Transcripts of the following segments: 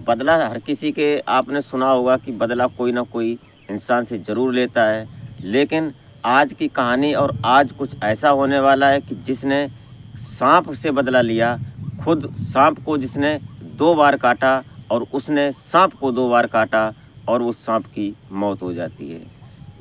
बदला हर किसी के आपने सुना होगा कि बदला कोई ना कोई इंसान से ज़रूर लेता है। लेकिन आज की कहानी और आज कुछ ऐसा होने वाला है कि जिसने सांप से बदला लिया, खुद सांप को जिसने 2 बार काटा और उसने सांप को 2 बार काटा और उस सांप की मौत हो जाती है।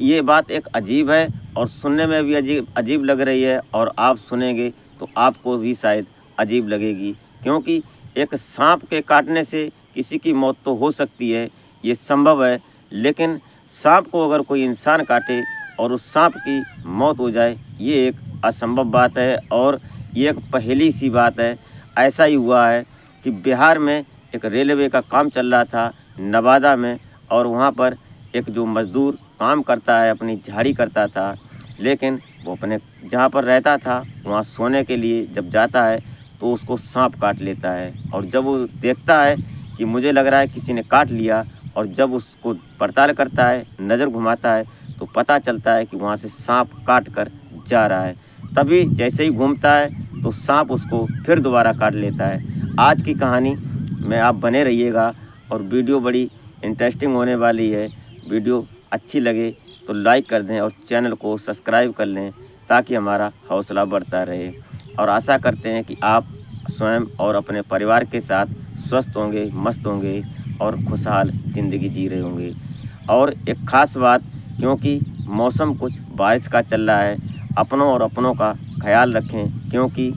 ये बात एक अजीब है और सुनने में भी अजीब अजीब लग रही है और आप सुनेंगे तो आपको भी शायद अजीब लगेगी, क्योंकि एक सांप के काटने से किसी की मौत तो हो सकती है, ये संभव है। लेकिन सांप को अगर कोई इंसान काटे और उस सांप की मौत हो जाए, ये एक असंभव बात है और ये एक पहेली सी बात है। ऐसा ही हुआ है कि बिहार में एक रेलवे का काम चल रहा था नवादा में, और वहाँ पर एक जो मज़दूर काम करता है अपनी झाड़ी करता था, लेकिन वो अपने जहाँ पर रहता था वहाँ सोने के लिए जब जाता है तो उसको सांप काट लेता है। और जब वो देखता है कि मुझे लग रहा है किसी ने काट लिया, और जब उसको पड़ताल करता है, नज़र घुमाता है, तो पता चलता है कि वहाँ से सांप काट कर जा रहा है। तभी जैसे ही घूमता है तो सांप उसको फिर दोबारा काट लेता है। आज की कहानी में आप बने रहिएगा और वीडियो बड़ी इंटरेस्टिंग होने वाली है। वीडियो अच्छी लगे तो लाइक कर दें और चैनल को सब्सक्राइब कर लें ताकि हमारा हौसला बढ़ता रहे। और आशा करते हैं कि आप स्वयं और अपने परिवार के साथ स्वस्थ होंगे, मस्त होंगे और खुशहाल ज़िंदगी जी रहे होंगे। और एक ख़ास बात, क्योंकि मौसम कुछ बारिश का चल रहा है, अपनों और अपनों का ख्याल रखें, क्योंकि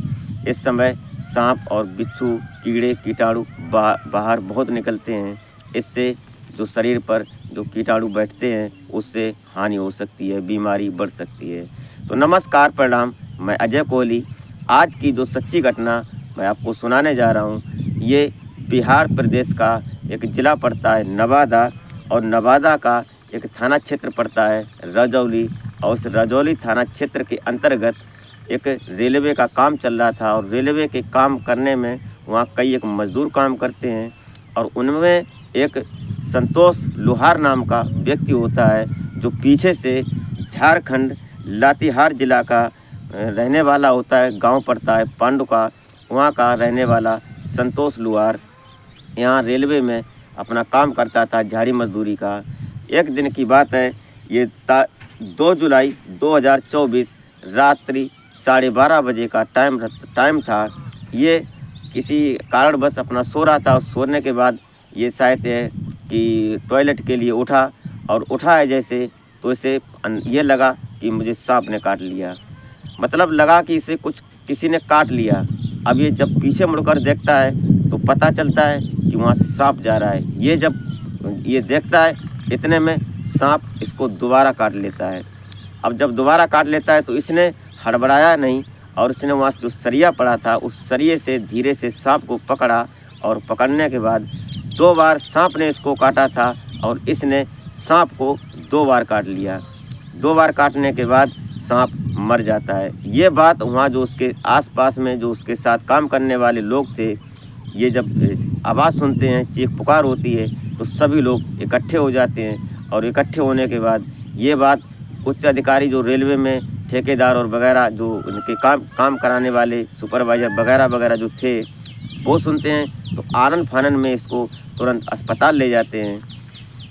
इस समय सांप और बिच्छू, कीड़े कीटाणु बाहर बहुत निकलते हैं। इससे जो शरीर पर जो कीटाणु बैठते हैं उससे हानि हो सकती है, बीमारी बढ़ सकती है। तो नमस्कार, प्रणाम, मैं अजय कोहली। आज की जो सच्ची घटना मैं आपको सुनाने जा रहा हूँ, ये बिहार प्रदेश का एक ज़िला पड़ता है नवादा, और नवादा का एक थाना क्षेत्र पड़ता है रजौली, और उस रजौली थाना क्षेत्र के अंतर्गत एक रेलवे का काम चल रहा था। और रेलवे के काम करने में वहाँ कई एक मज़दूर काम करते हैं, और उनमें एक संतोष लोहार नाम का व्यक्ति होता है, जो पीछे से झारखंड लातेहार ज़िला का रहने वाला होता है। गांव पड़ता है पांडु का, वहाँ का रहने वाला संतोष लोहार यहाँ रेलवे में अपना काम करता था, झाड़ी मजदूरी का। एक दिन की बात है, ये 2 जुलाई 2024 रात्रि 12:30 बजे का टाइम था। ये किसी कारणवश अपना सो रहा था, और सोने के बाद ये शायद है कि टॉयलेट के लिए उठा, और उठा है जैसे तो इसे ये लगा कि मुझे सांप ने काट लिया, मतलब लगा कि इसे कुछ किसी ने काट लिया। अब ये जब पीछे मुड़कर देखता है तो पता चलता है कि वहाँ से सांप जा रहा है। ये जब ये देखता है, इतने में सांप इसको दोबारा काट लेता है। अब जब दोबारा काट लेता है तो इसने हड़बड़ाया नहीं, और इसने वहाँ से जो सरिया पड़ा था उस सरिये से धीरे से सांप को पकड़ा, और पकड़ने के बाद 2 बार सांप ने इसको काटा था, और इसने सांप को 2 बार काट लिया। 2 बार काटने के बाद सांप मर जाता है। ये बात वहाँ जो उसके आसपास में जो उसके साथ काम करने वाले लोग थे, ये जब आवाज़ सुनते हैं, चीख पुकार होती है, तो सभी लोग इकट्ठे हो जाते हैं। और इकट्ठे होने के बाद ये बात उच्च अधिकारी जो रेलवे में ठेकेदार और वगैरह जो उनके काम कराने वाले सुपरवाइज़र वगैरह वगैरह जो थे, वो सुनते हैं, तो आनन फानन में इसको तुरंत अस्पताल ले जाते हैं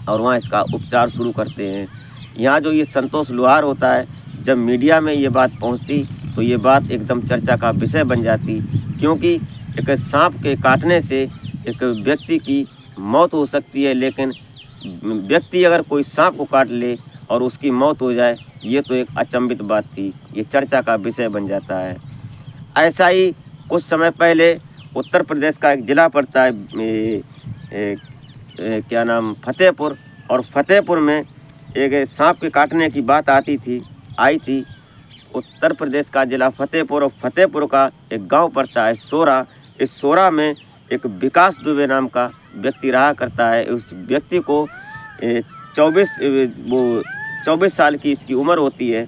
और वहाँ इसका उपचार शुरू करते हैं। यहाँ जो ये संतोष लोहार होता है, जब मीडिया में ये बात पहुँचती तो ये बात एकदम चर्चा का विषय बन जाती, क्योंकि एक सांप के काटने से एक व्यक्ति की मौत हो सकती है, लेकिन व्यक्ति अगर कोई सांप को काट ले और उसकी मौत हो जाए, ये तो एक अचंभित बात थी, ये चर्चा का विषय बन जाता है। ऐसा ही कुछ समय पहले उत्तर प्रदेश का एक ज़िला पड़ता है क्या नाम, फतेहपुर, और फतेहपुर में एक सांप के काटने की बात आई थी। उत्तर प्रदेश का ज़िला फतेहपुर, और फतेहपुर का एक गांव पड़ता है सोरा। इस सोरा में एक विकास दुबे नाम का व्यक्ति रहा करता है। उस व्यक्ति को 24 साल की इसकी उम्र होती है।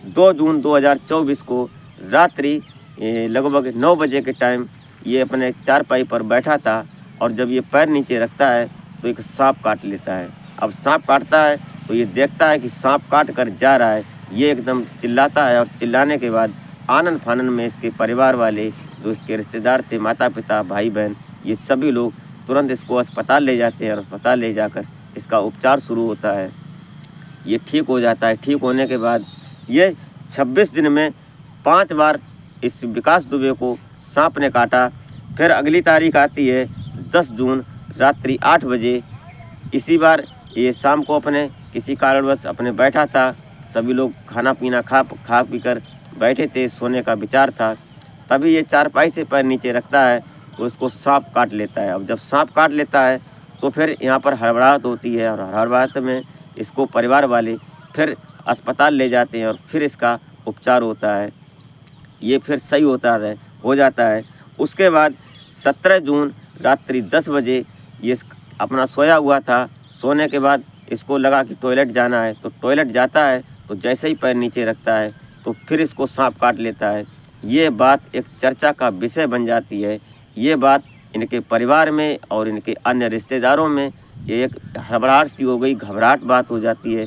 2 जून 2024 को रात्रि लगभग 9 बजे के टाइम ये अपने चारपाई पर बैठा था, और जब ये पैर नीचे रखता है तो एक सांप काट लेता है। अब सांप काटता है तो ये देखता है कि सांप काट कर जा रहा है। ये एकदम चिल्लाता है, और चिल्लाने के बाद आनन फानन में इसके परिवार वाले जो इसके रिश्तेदार थे, माता पिता भाई बहन, ये सभी लोग तुरंत इसको अस्पताल ले जाते हैं और अस्पताल ले जाकर इसका उपचार शुरू होता है। ये ठीक हो जाता है। ठीक होने के बाद ये 26 दिन में 5 बार इस विकास दुबे को सांप ने काटा। फिर अगली तारीख आती है 10 जून रात्रि 8 बजे। इसी बार ये शाम को अपने किसी कारणवश अपने बैठा था, सभी लोग खाना पीना खा पी कर बैठे थे, सोने का विचार था, तभी ये चारपाई से पैर नीचे रखता है तो इसको सांप काट लेता है। अब जब सांप काट लेता है तो फिर यहाँ पर हड़बड़ाहट होती है और हड़बड़ाहट में इसको परिवार वाले फिर अस्पताल ले जाते हैं और फिर इसका उपचार होता है। ये फिर सही हो जाता है। उसके बाद 17 जून रात्रि 10 बजे ये अपना सोया हुआ था। सोने के बाद इसको लगा कि टॉयलेट जाना है, तो टॉयलेट जाता है तो जैसे ही पैर नीचे रखता है तो फिर इसको सांप काट लेता है। ये बात एक चर्चा का विषय बन जाती है। ये बात इनके परिवार में और इनके अन्य रिश्तेदारों में ये एक हड़बड़ाहट सी हो गई, घबराहट बात हो जाती है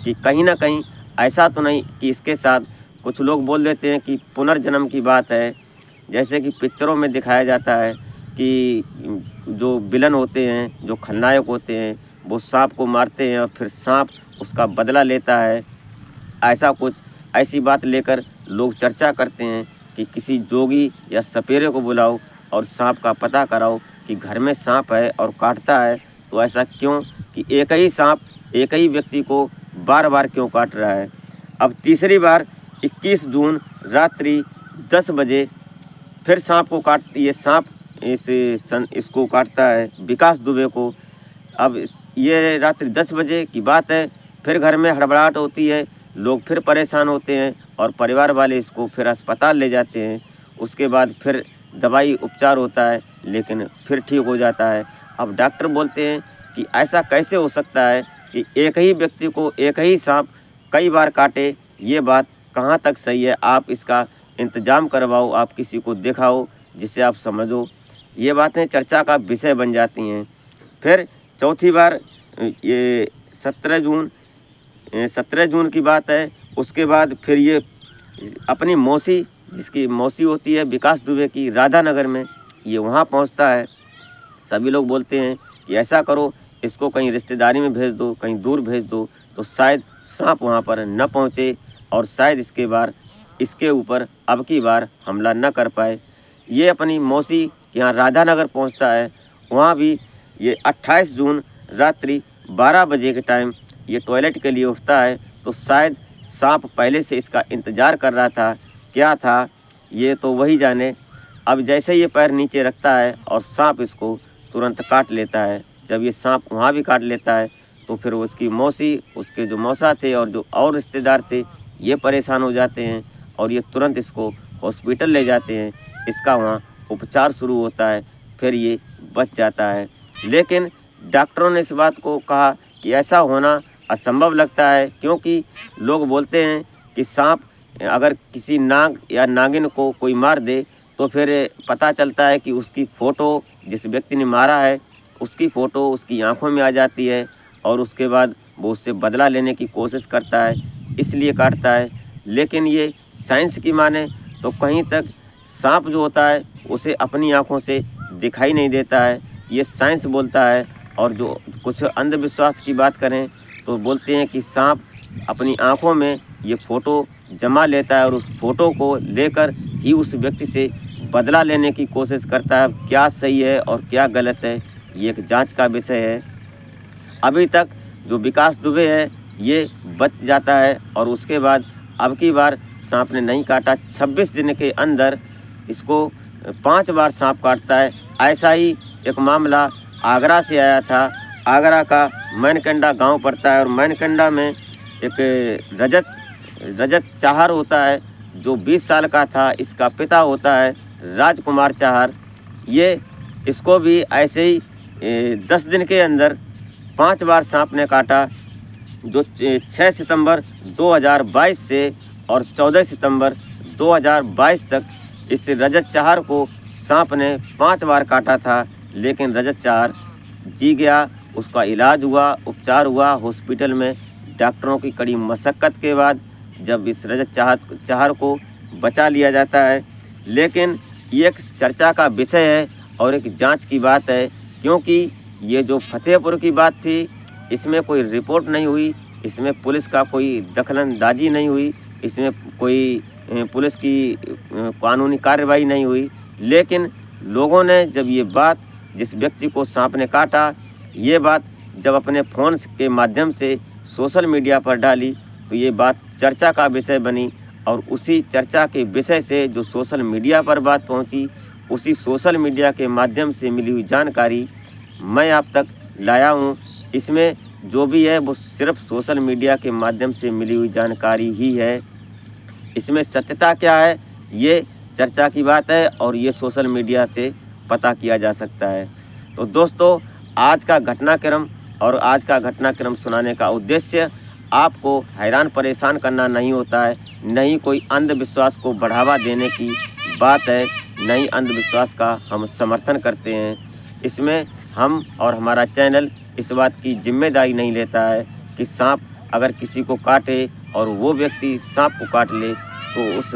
कि कहीं ना कहीं ऐसा तो नहीं कि इसके साथ, कुछ लोग बोल देते हैं कि पुनर्जन्म की बात है। जैसे कि पिक्चरों में दिखाया जाता है कि जो विलन होते हैं, जो खलनायक होते हैं, वो सांप को मारते हैं और फिर सांप उसका बदला लेता है। ऐसी बात लेकर लोग चर्चा करते हैं कि किसी जोगी या सपेरे को बुलाओ और सांप का पता कराओ कि घर में सांप है और काटता है तो ऐसा क्यों, कि एक ही सांप एक ही व्यक्ति को बार बार क्यों काट रहा है। अब तीसरी बार 21 जून रात्रि 10 बजे फिर सांप को ये सांप इसको काटता है, विकास दुबे को। अब ये रात्रि 10 बजे की बात है। फिर घर में हड़बड़ाहट होती है, लोग फिर परेशान होते हैं और परिवार वाले इसको फिर अस्पताल ले जाते हैं। उसके बाद फिर दवाई उपचार होता है, लेकिन फिर ठीक हो जाता है। अब डॉक्टर बोलते हैं कि ऐसा कैसे हो सकता है कि एक ही व्यक्ति को एक ही सांप कई बार काटे, ये बात कहाँ तक सही है। आप इसका इंतजाम करवाओ, आप किसी को दिखाओ जिससे आप समझो। ये बातें चर्चा का विषय बन जाती हैं। फिर चौथी बार ये 17 जून की बात है। उसके बाद फिर ये अपनी मौसी, जिसकी मौसी होती है विकास दुबे की, राधानगर में, ये वहाँ पहुँचता है। सभी लोग बोलते हैं कि ऐसा करो, इसको कहीं रिश्तेदारी में भेज दो, कहीं दूर भेज दो, तो शायद सांप वहाँ पर न पहुँचे और शायद इसके ऊपर अब की बार हमला न कर पाए। ये अपनी मौसी यहाँ राधानगर पहुँचता है। वहाँ भी ये 28 जून रात्रि 12 बजे के टाइम ये टॉयलेट के लिए उठता है, तो शायद सांप पहले से इसका इंतज़ार कर रहा था। क्या था ये तो वही जाने। अब जैसे ये पैर नीचे रखता है और सांप इसको तुरंत काट लेता है। जब ये सांप वहाँ भी काट लेता है तो फिर उसकी मौसी, उसके जो मौसा थे और जो और रिश्तेदार थे, ये परेशान हो जाते हैं और ये तुरंत इसको हॉस्पिटल ले जाते हैं। इसका वहाँ उपचार शुरू होता है, फिर ये बच जाता है। लेकिन डॉक्टरों ने इस बात को कहा कि ऐसा होना असंभव लगता है, क्योंकि लोग बोलते हैं कि सांप अगर किसी नाग या नागिन को कोई मार दे तो फिर पता चलता है कि उसकी फ़ोटो, जिस व्यक्ति ने मारा है उसकी फ़ोटो उसकी आंखों में आ जाती है और उसके बाद वो उससे बदला लेने की कोशिश करता है, इसलिए काटता है। लेकिन ये साइंस की माने तो कहीं तक सांप जो होता है उसे अपनी आँखों से दिखाई नहीं देता है, ये साइंस बोलता है। और जो कुछ अंधविश्वास की बात करें तो बोलते हैं कि सांप अपनी आँखों में ये फ़ोटो जमा लेता है और उस फ़ोटो को लेकर ही उस व्यक्ति से बदला लेने की कोशिश करता है। क्या सही है और क्या गलत है, ये एक जांच का विषय है। अभी तक जो विकास दुबे है ये बच जाता है और उसके बाद अब की बार सांप ने नहीं काटा। 26 दिन के अंदर इसको 5 बार सांप काटता है। ऐसा ही एक मामला आगरा से आया था। आगरा का मैनकंडा गांव पड़ता है और मैनकंडा में एक रजत चाहर होता है जो 20 साल का था। इसका पिता होता है राजकुमार चाहर। ये इसको भी ऐसे ही 10 दिन के अंदर 5 बार सांप ने काटा, जो 6 सितंबर 2022 से और 14 सितंबर 2022 तक इस रजत चाहर को सांप ने 5 बार काटा था। लेकिन रजत चाहर जी गया, उसका इलाज हुआ, उपचार हुआ हॉस्पिटल में। डॉक्टरों की कड़ी मशक्क़त के बाद जब इस रजत चाहर को बचा लिया जाता है। लेकिन ये एक चर्चा का विषय है और एक जांच की बात है क्योंकि ये जो फतेहपुर की बात थी, इसमें कोई रिपोर्ट नहीं हुई, इसमें पुलिस का कोई दखलंदाजी नहीं हुई, इसमें कोई पुलिस की कानूनी कार्रवाई नहीं हुई। लेकिन लोगों ने जब ये बात, जिस व्यक्ति को सांप ने काटा, ये बात जब अपने फ़ोन के माध्यम से सोशल मीडिया पर डाली तो ये बात चर्चा का विषय बनी। और उसी चर्चा के विषय से जो सोशल मीडिया पर बात पहुंची, उसी सोशल मीडिया के माध्यम से मिली हुई जानकारी मैं आप तक लाया हूं। इसमें जो भी है वो सिर्फ सोशल मीडिया के माध्यम से मिली हुई जानकारी ही है। इसमें सत्यता क्या है ये चर्चा की बात है और ये सोशल मीडिया से पता किया जा सकता है। तो दोस्तों, आज का घटनाक्रम और आज का घटनाक्रम सुनाने का उद्देश्य आपको हैरान परेशान करना नहीं होता है, नहीं कोई अंधविश्वास को बढ़ावा देने की बात है, नहीं अंधविश्वास का हम समर्थन करते हैं। इसमें हम और हमारा चैनल इस बात की जिम्मेदारी नहीं लेता है कि सांप अगर किसी को काटे और वो व्यक्ति सांप को काट ले तो उस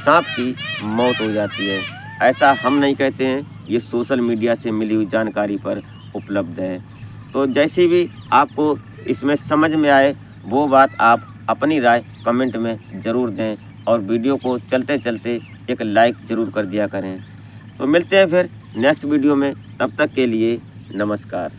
सांप की मौत हो जाती है। ऐसा हम नहीं कहते हैं, ये सोशल मीडिया से मिली हुई जानकारी पर उपलब्ध है। तो जैसी भी आपको इसमें समझ में आए वो बात आप अपनी राय कमेंट में ज़रूर दें और वीडियो को चलते चलते एक लाइक ज़रूर कर दिया करें। तो मिलते हैं फिर नेक्स्ट वीडियो में, तब तक के लिए नमस्कार।